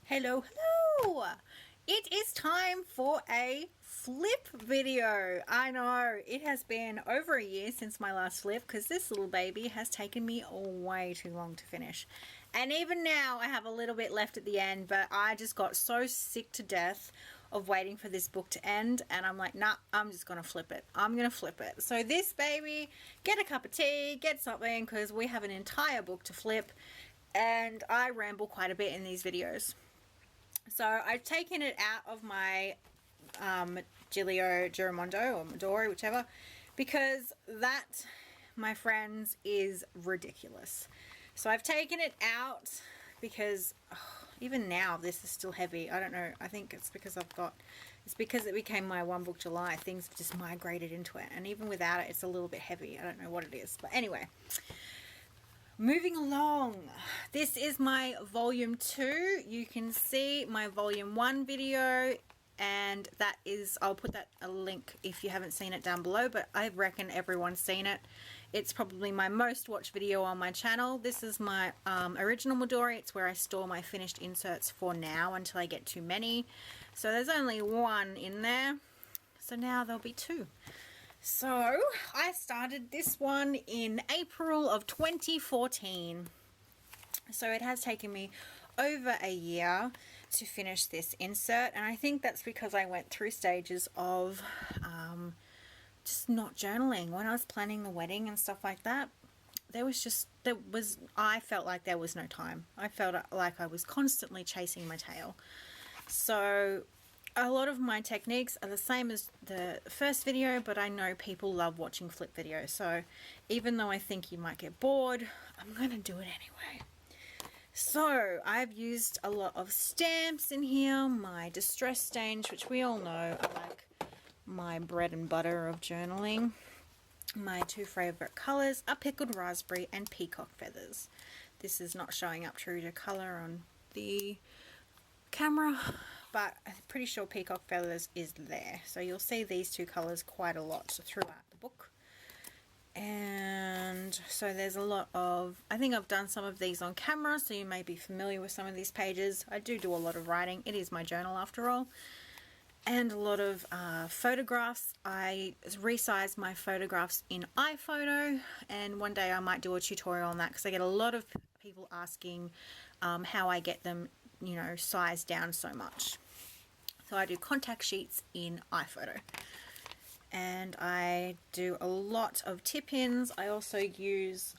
Hello, hello! It is time for a flip video. I know it has been over a year since my last flip because this little baby has taken me way too long to finish. And even now I have a little bit left at the end, but I just got so sick to death of waiting for this book to end, and I'm like, nah, I'm just gonna flip it. I'm gonna flip it. So this baby, get a cup of tea, get something, because we have an entire book to flip, and I ramble quite a bit in these videos. So I've taken it out of my Giglio Giramondo or Midori, whichever, because that, my friends, is ridiculous. So I've taken it out because even now this is still heavy. I don't know. I think it's because it's because it became my one book July. Things just migrated into it, and even without it, it's a little bit heavy. I don't know what it is, but anyway. Moving along, this is my volume 2. You can see my volume 1 video, and that is, I'll put that a link if you haven't seen it down below, but I reckon everyone's seen it. It's probably my most watched video on my channel. This is my original Midori. It's where I store my finished inserts for now until I get too many. So there's only one in there, so now there'll be 2. So I started this one in April of 2014. So it has taken me over a year to finish this insert, and I think that's because I went through stages of just not journaling. When I was planning the wedding and stuff like that, I felt like there was no time. I felt like I was constantly chasing my tail. So a lot of my techniques are the same as the first video, but I know people love watching flip videos, so even though I think you might get bored, I'm going to do it anyway. So I've used a lot of stamps in here, my distress stains, which we all know are like my bread and butter of journaling. My 2 favourite colours are pickled raspberry and peacock feathers. This is not showing up true to colour on the camera, but I'm pretty sure peacock feathers is there. So you'll see these 2 colours quite a lot throughout the book. And so there's a lot of, I think I've done some of these on camera, so you may be familiar with some of these pages. I do a lot of writing. It is my journal after all. And a lot of photographs. I resized my photographs in iPhoto, and one day I might do a tutorial on that because I get a lot of people asking how I get them, you know, sized down so much. So I do contact sheets in iPhoto, and I do a lot of tip-ins. I also use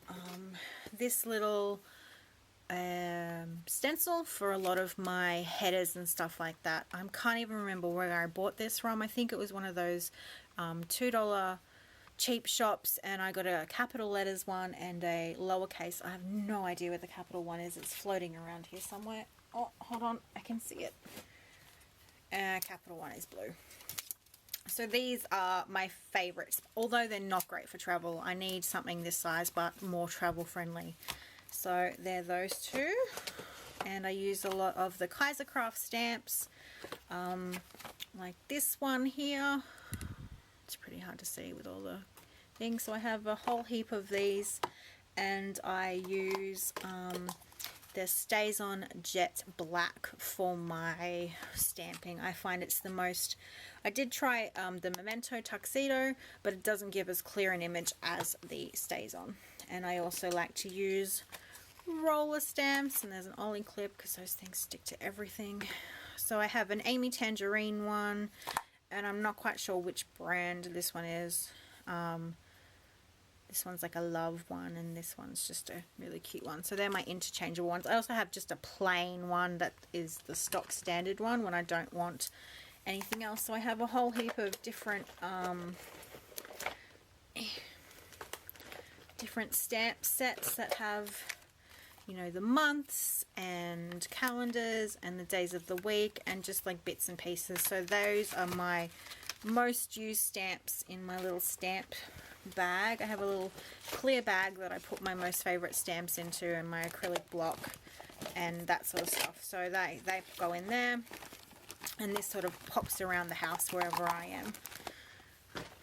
this little stencil for a lot of my headers and stuff like that. I can't even remember where I bought this from. I think it was one of those $2 cheap shops, and I got a capital letters one and a lowercase. I have no idea where the capital one is. It's floating around here somewhere. Oh, hold on, I can see it. Capital one is blue. So these are my favorites, although they're not great for travel. I need something this size but more travel friendly. So they're those 2, and I use a lot of the Kaisercraft stamps, like this one here. It's pretty hard to see with all the things. So I have a whole heap of these, and I use the StazOn Jet Black for my stamping. I find it's the most, I did try the Memento Tuxedo, but it doesn't give as clear an image as the StazOn. And I also like to use roller stamps, and there's an Ollie clip because those things stick to everything. So I have an Amy Tangerine one, and I'm not quite sure which brand this one is. This one's like a love one, and this one's just a really cute one. So they're my interchangeable ones. I also have just a plain one that is the stock standard one when I don't want anything else. So I have a whole heap of different stamp sets that have, you know, the months and calendars and the days of the week and just like bits and pieces. So those are my most used stamps in my little stamp bag. I have a little clear bag that I put my most favorite stamps into, and my acrylic block and that sort of stuff. So they go in there, and this sort of pops around the house wherever I am.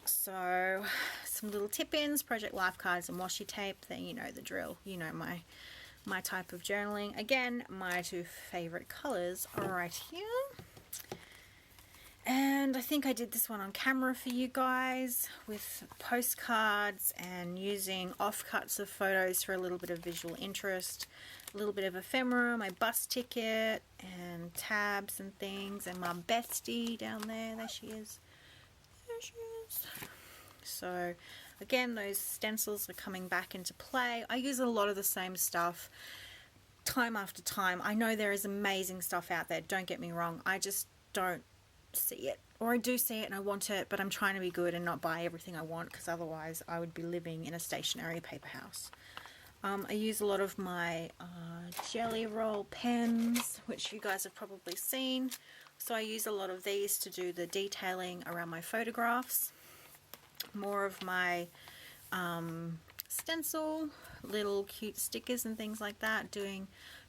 So some little tip-ins, Project Life cards and washi tape. Then you know the drill. You know my my type of journaling. Again, my two favorite colors are right here. And I think I did this one on camera for you guys with postcards and using offcuts of photos for a little bit of visual interest, a little bit of ephemera, my bus ticket and tabs and things, and my bestie down there. There she is. There she is. So again, those stencils are coming back into play. I use a lot of the same stuff time after time. I know there is amazing stuff out there, don't get me wrong. I just don't see it, or I do see it and I want it, but I'm trying to be good and not buy everything I want, because otherwise I would be living in a stationary paper house. I use a lot of my jelly roll pens, which you guys have probably seen. So I use a lot of these to do the detailing around my photographs. More of my stencil, little cute stickers and things like that,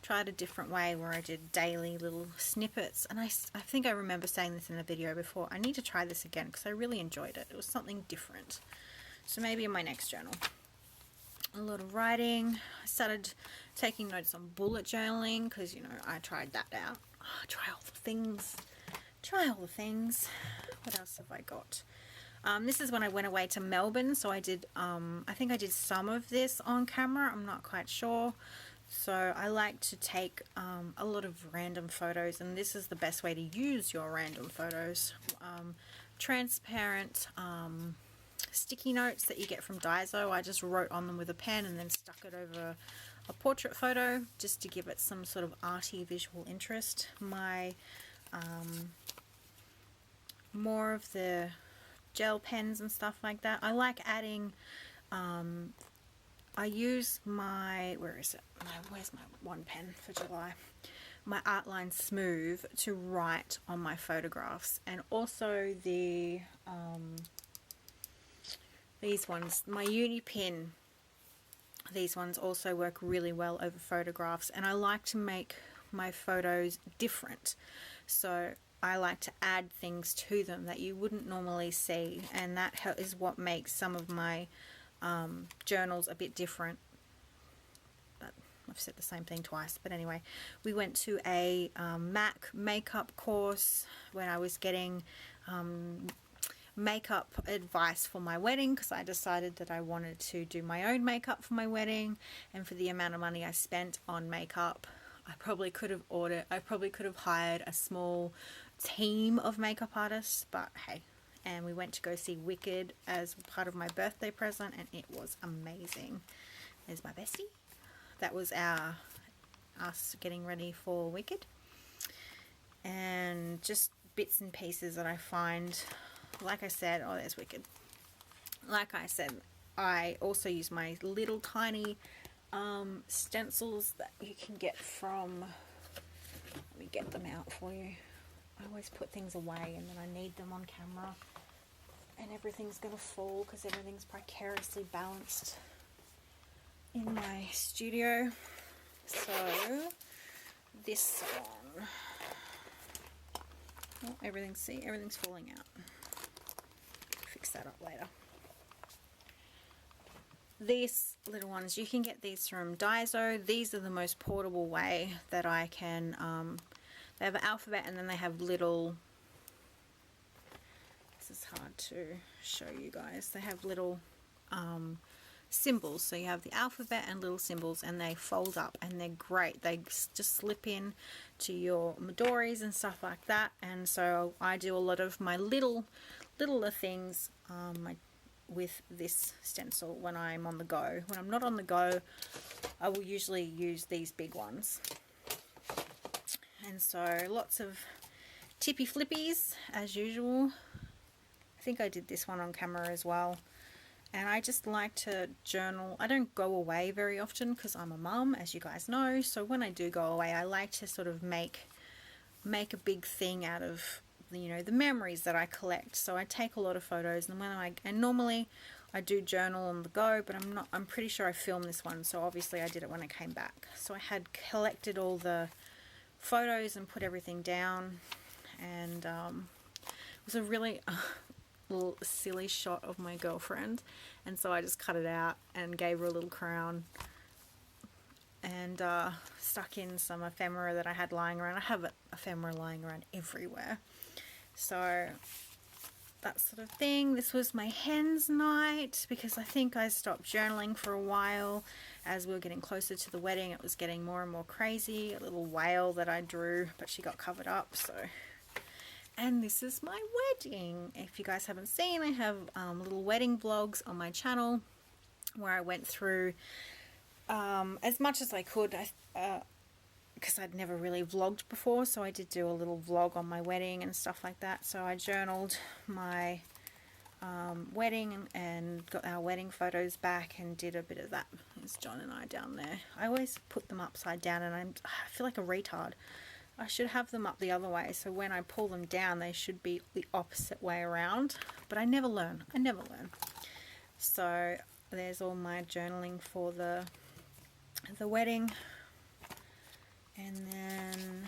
tried a different way where I did daily little snippets, and I think I remember saying this in a video before. I need to try this again because I really enjoyed it. It was something different. So maybe in my next journal. A lot of writing. I started taking notes on bullet journaling because, you know, I tried that out. Try all the things. Try all the things. What else have I got? This is when I went away to Melbourne, so I did, I think I did some of this on camera, I'm not quite sure. So I like to take a lot of random photos, and this is the best way to use your random photos. Transparent sticky notes that you get from Daiso. I just wrote on them with a pen and then stuck it over a portrait photo just to give it some sort of arty visual interest. My more of the gel pens and stuff like that. I like adding, I use my, where's my one pen for July? My Artline Smooth to write on my photographs, and also the, these ones, my uni pin. These ones also work really well over photographs, and I like to make my photos different. So I like to add things to them that you wouldn't normally see, and that is what makes some of my journals a bit different. But I've said the same thing twice, but anyway, we went to a MAC makeup course when I was getting makeup advice for my wedding, because I decided that I wanted to do my own makeup for my wedding, and for the amount of money I spent on makeup, I probably could have hired a small team of makeup artists, but hey. And we went to go see Wicked as part of my birthday present, and it was amazing. There's my bestie. That was us getting ready for Wicked. And just bits and pieces that I find, like I said, oh, there's Wicked. Like I said, I also use my little tiny stencils that you can get from, let me get them out for you. I always put things away and then I need them on camera and everything's gonna fall because everything's precariously balanced in my studio. So this one, oh, everything's falling out. Fix that up later. These little ones, you can get these from Daiso. These are the most portable way that I can, they have an alphabet and then they have little, this is hard to show you guys, they have little symbols. So you have the alphabet and little symbols, and they fold up and they're great. They just slip in to your Midoris and stuff like that. And so I do a lot of my littler things with this stencil when I'm on the go. When I'm not on the go, I will usually use these big ones. And so lots of tippy flippies as usual. I think I did this one on camera as well. And I just like to journal. I don't go away very often because I'm a mum, as you guys know. So when I do go away, I like to sort of make a big thing out of, you know, the memories that I collect. So I take a lot of photos, and normally I do journal on the go, but I'm pretty sure I filmed this one, so obviously I did it when I came back. So I had collected all the photos and put everything down, and it was a really little silly shot of my girlfriend, and so I just cut it out and gave her a little crown. and stuck in some ephemera that I had lying around. I have ephemera lying around everywhere. So that sort of thing. This was my hen's night because I think I stopped journaling for a while as we were getting closer to the wedding. It was getting more and more crazy. A little whale that I drew, but she got covered up. So, and this is my wedding. If you guys haven't seen, I have little wedding vlogs on my channel where I went through as much as I could. Because I'd never really vlogged before, so I did do a little vlog on my wedding and stuff like that. So I journaled my wedding and got our wedding photos back and did a bit of that. There's John and I down there. I always put them upside down and I feel like a retard. I should have them up the other way, so when I pull them down they should be the opposite way around, but I never learn. So there's all my journaling for the wedding. And then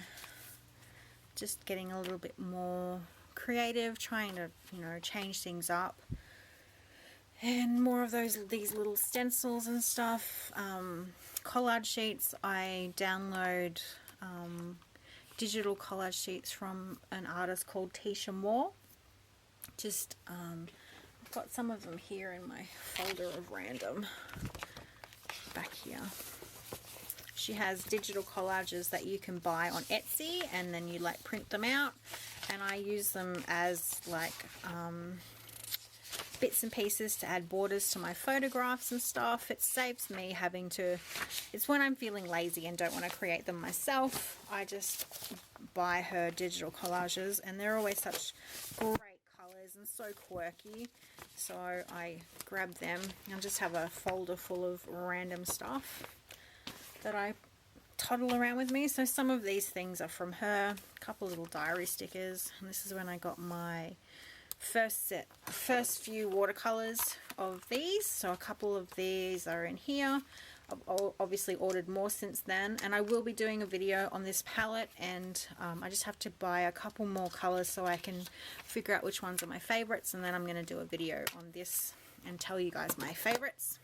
just getting a little bit more creative, trying to, you know, change things up. And more of these little stencils and stuff. Collage sheets. I download digital collage sheets from an artist called Tisha Moore. Just I've got some of them here in my folder of random back here. She has digital collages that you can buy on Etsy and then you like print them out, and I use them as like bits and pieces to add borders to my photographs and stuff. It saves me having to, it's when I'm feeling lazy and don't want to create them myself, I just buy her digital collages, and they're always such great colors and so quirky, so I grab them and just have a folder full of random stuff that I toddle around with me. So some of these things are from her, a couple little diary stickers, and this is when I got my first few watercolors of these. So a couple of these are in here. I've obviously ordered more since then, and I will be doing a video on this palette, and I just have to buy a couple more colors so I can figure out which ones are my favorites, and then I'm going to do a video on this and tell you guys my favorites.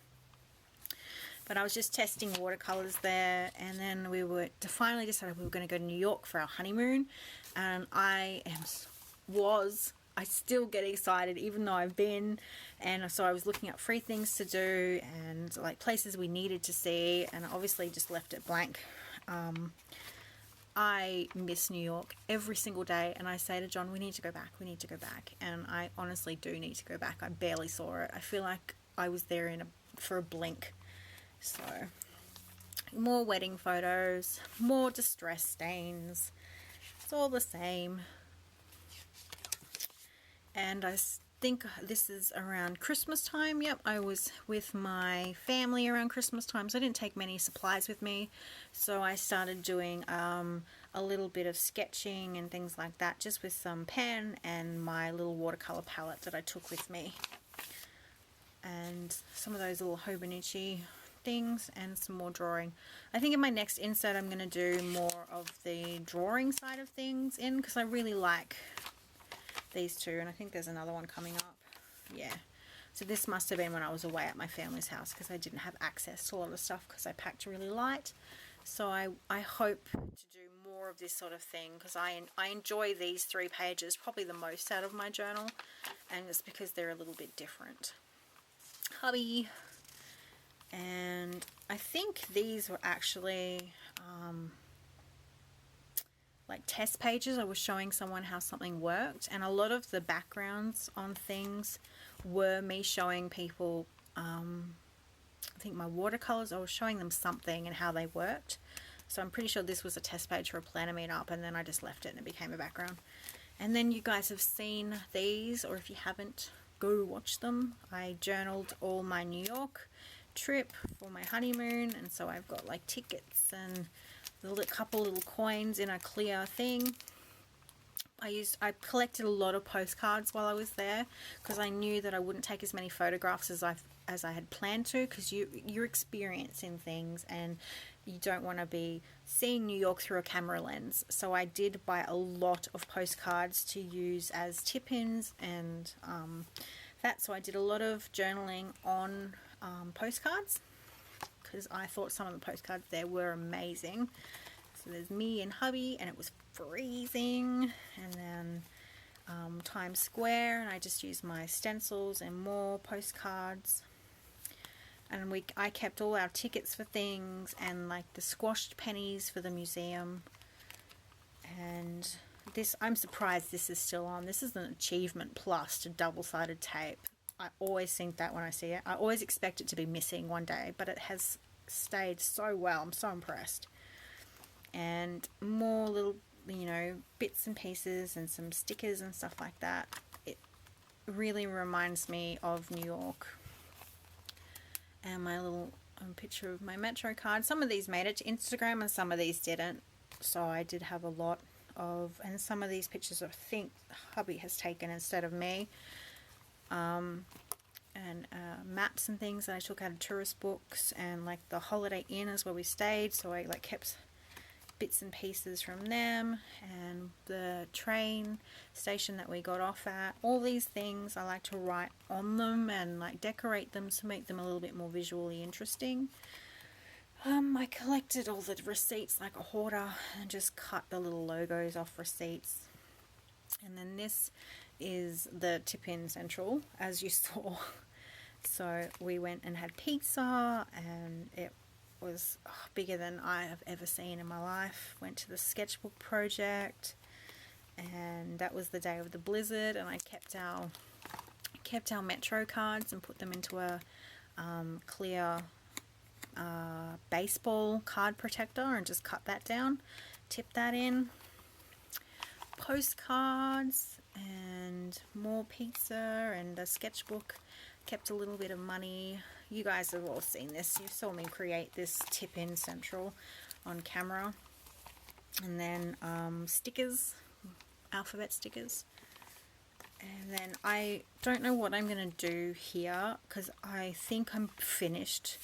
But I was just testing watercolors there, and then we were finally decided we were going to go to New York for our honeymoon, and I still get excited even though I've been, and so I was looking up free things to do and like places we needed to see, and obviously just left it blank. I miss New York every single day, and I say to John, we need to go back, and I honestly do need to go back. I barely saw it. I feel like I was there for a blink. So more wedding photos, more distress stains, it's all the same. And I think this is around Christmas time. Yep, I was with my family around Christmas time, so I didn't take many supplies with me, so I started doing a little bit of sketching and things like that, just with some pen and my little watercolor palette that I took with me, and some of those little Hobonichi things, and some more drawing. I think in my next insert I'm going to do more of the drawing side of things because I really like these two, and I think there's another one coming up. Yeah, so this must have been when I was away at my family's house because I didn't have access to a lot of stuff because I packed really light. So I hope to do more of this sort of thing because I enjoy these 3 pages probably the most out of my journal, and it's because they're a little bit different. Hubby. And I think these were actually like test pages. I was showing someone how something worked, and a lot of the backgrounds on things were me showing people I think my watercolors. I was showing them something and how they worked. So I'm pretty sure this was a test page for a planner meetup, and then I just left it and it became a background. And then you guys have seen these, or if you haven't, go watch them. I journaled all my New York trip for my honeymoon, and so I've got like tickets and a couple little coins in a clear thing. I collected a lot of postcards while I was there because I knew that I wouldn't take as many photographs as I had planned to, because you're experiencing things and you don't want to be seeing New York through a camera lens. So I did buy a lot of postcards to use as tip-ins and that. So I did a lot of journaling on postcards because I thought some of the postcards there were amazing. So there's me and hubby, and it was freezing. And then Times Square, and I just used my stencils and more postcards. And I kept all our tickets for things, and like the squashed pennies for the museum. And this, I'm surprised this is still on. This is an Achievement Plus to double-sided tape. I always think that when I see it. I always expect it to be missing one day, but it has stayed so well. I'm so impressed. And more little, you know, bits and pieces and some stickers and stuff like that. It really reminds me of New York. And my little picture of my Metro card. Some of these made it to Instagram and some of these didn't. So I did have a lot of, and some of these pictures I think hubby has taken instead of me. And maps and things that I took out of tourist books, and like the Holiday Inn is where we stayed, so I like kept bits and pieces from them, and the train station that we got off at. All these things I like to write on them and like decorate them to make them a little bit more visually interesting. I collected all the receipts like a hoarder and just cut the little logos off receipts. And then this is the tip-in central, as you saw. So we went and had pizza, and it was bigger than I have ever seen in my life. Went to the sketchbook project, and that was the day of the blizzard, and I kept our Metro cards and put them into a clear baseball card protector and just cut that down, tip that in. Postcards and more pizza and a sketchbook. Kept a little bit of money. You guys have all seen this. You saw me create this tip-in central on camera. And then stickers, alphabet stickers. And then I don't know what I'm going to do here because I think I'm finished.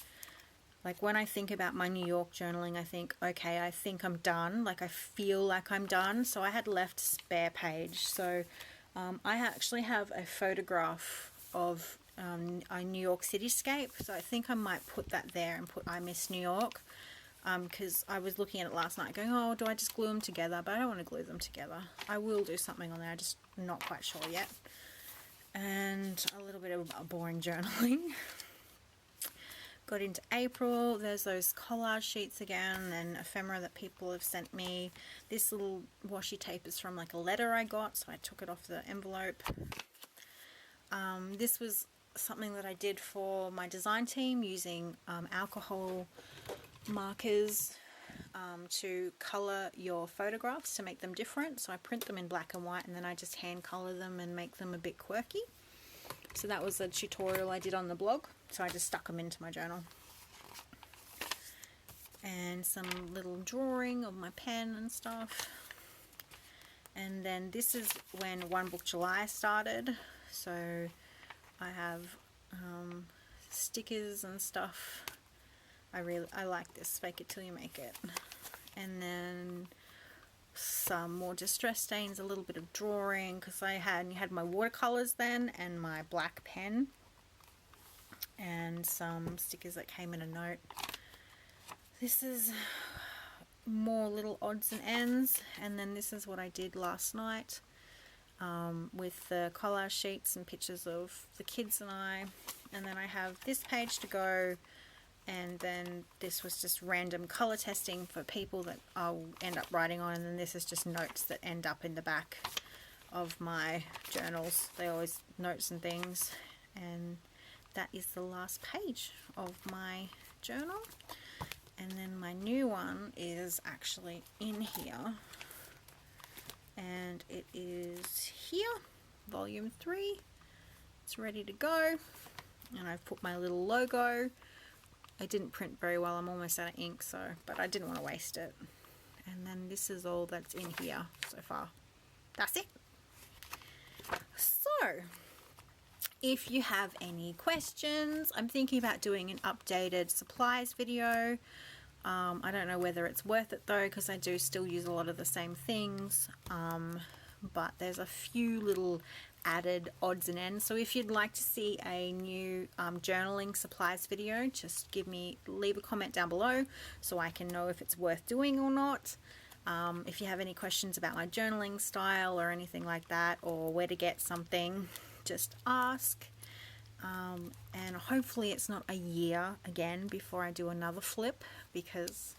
Like when I think about my New York journaling, I think, okay, I think I'm done. Like I feel like I'm done. So I had left a spare page. So I actually have a photograph of a New York cityscape. So I think I might put that there and put I miss New York. Because I was looking at it last night going, oh, do I just glue them together? But I don't want to glue them together. I will do something on there. I'm just not quite sure yet. And a little bit of boring journaling. Got into April. There's those collage sheets again and ephemera that people have sent me. This little washi tape is from like a letter I got, so I took it off the envelope. This was something that I did for my design team using alcohol markers to color your photographs to make them different. So I print them in black and white, and then I just hand color them and make them a bit quirky. So that was a tutorial I did on the blog. So I just stuck them into my journal. And some little drawing of my pen and stuff. And then this is when One Book July started. So I have stickers and stuff. I like this, fake it till you make it. And then some more distress stains, a little bit of drawing, because I had my watercolors then and my black pen, and some stickers that came in a note. This is more little odds and ends, and then this is what I did last night with the collage sheets and pictures of the kids and I. And then I have this page to go. And then this was just random color testing for people that I'll end up writing on. And then this is just notes that end up in the back of my journals. They always notes and things. And that is the last page of my journal. And then my new one is actually in here. And it is here, volume 3. It's ready to go. And I've put my little logo. I didn't print very well, I'm almost out of ink, but I didn't want to waste it. And then this is all that's in here so far. That's it. So, if you have any questions, I'm thinking about doing an updated supplies video. I don't know whether it's worth it though, because I do still use a lot of the same things. but there's a few little added odds and ends. So if you'd like to see a new journaling supplies video, just leave a comment down below so I can know if it's worth doing or not. If you have any questions about my journaling style or anything like that, or where to get something, just ask. And hopefully it's not a year again before I do another flip, because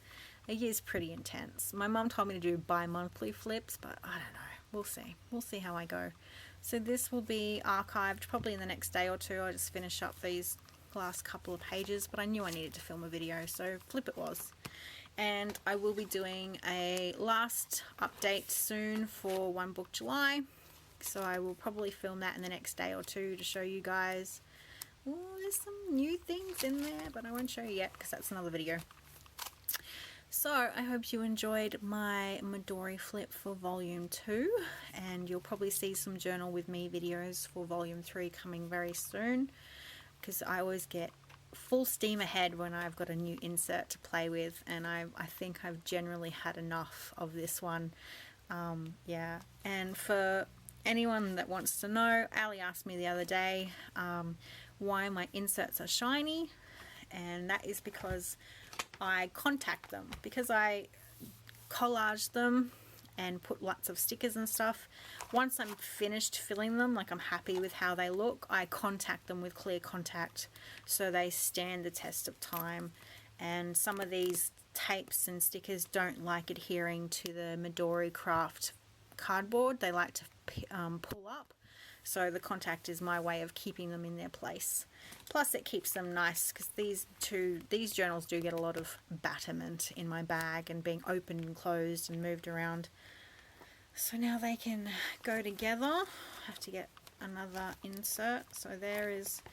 a year's pretty intense. My mum told me to do bi-monthly flips, but I don't know. We'll see. We'll see how I go. So this will be archived probably in the next day or two. I'll just finish up these last couple of pages, but I knew I needed to film a video, so flip it was. And I will be doing a last update soon for One Book July, so I will probably film that in the next day or two to show you guys. Oh, there's some new things in there, but I won't show you yet because that's another video. So I hope you enjoyed my Midori flip for volume 2, and you'll probably see some journal with me videos for volume 3 coming very soon, because I always get full steam ahead when I've got a new insert to play with, and I think I've generally had enough of this one. Yeah, and for anyone that wants to know, Ali asked me the other day why my inserts are shiny, and that is because I contact them, because I collage them and put lots of stickers and stuff. Once I'm finished filling them, like I'm happy with how they look, I contact them with clear contact so they stand the test of time. And some of these tapes and stickers don't like adhering to the Midori craft cardboard. They like to pull up. So the contact is my way of keeping them in their place. Plus it keeps them nice, because these journals do get a lot of batterment in my bag and being opened and closed and moved around. So now they can go together. I have to get another insert. So there is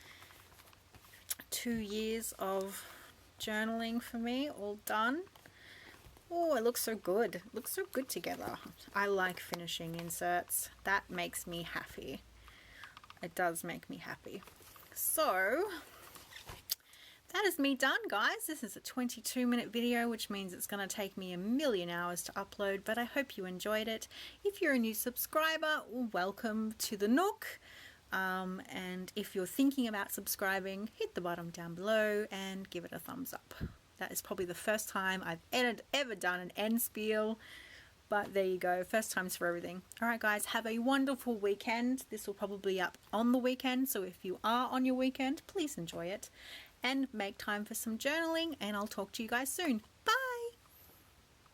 2 years of journaling for me all done. Oh, it looks so good. It looks so good together. I like finishing inserts. That makes me happy. It does make me happy. So that is me done, guys. This is a 22-minute video, which means it's going to take me a million hours to upload, but I hope you enjoyed it. If you're a new subscriber, welcome to the Nook. And if you're thinking about subscribing, hit the button down below and give it a thumbs up. That is probably the first time I've ever done an end spiel. But there you go, first times for everything. Alright guys, have a wonderful weekend. This will probably be up on the weekend, so if you are on your weekend, please enjoy it. And make time for some journaling, and I'll talk to you guys soon.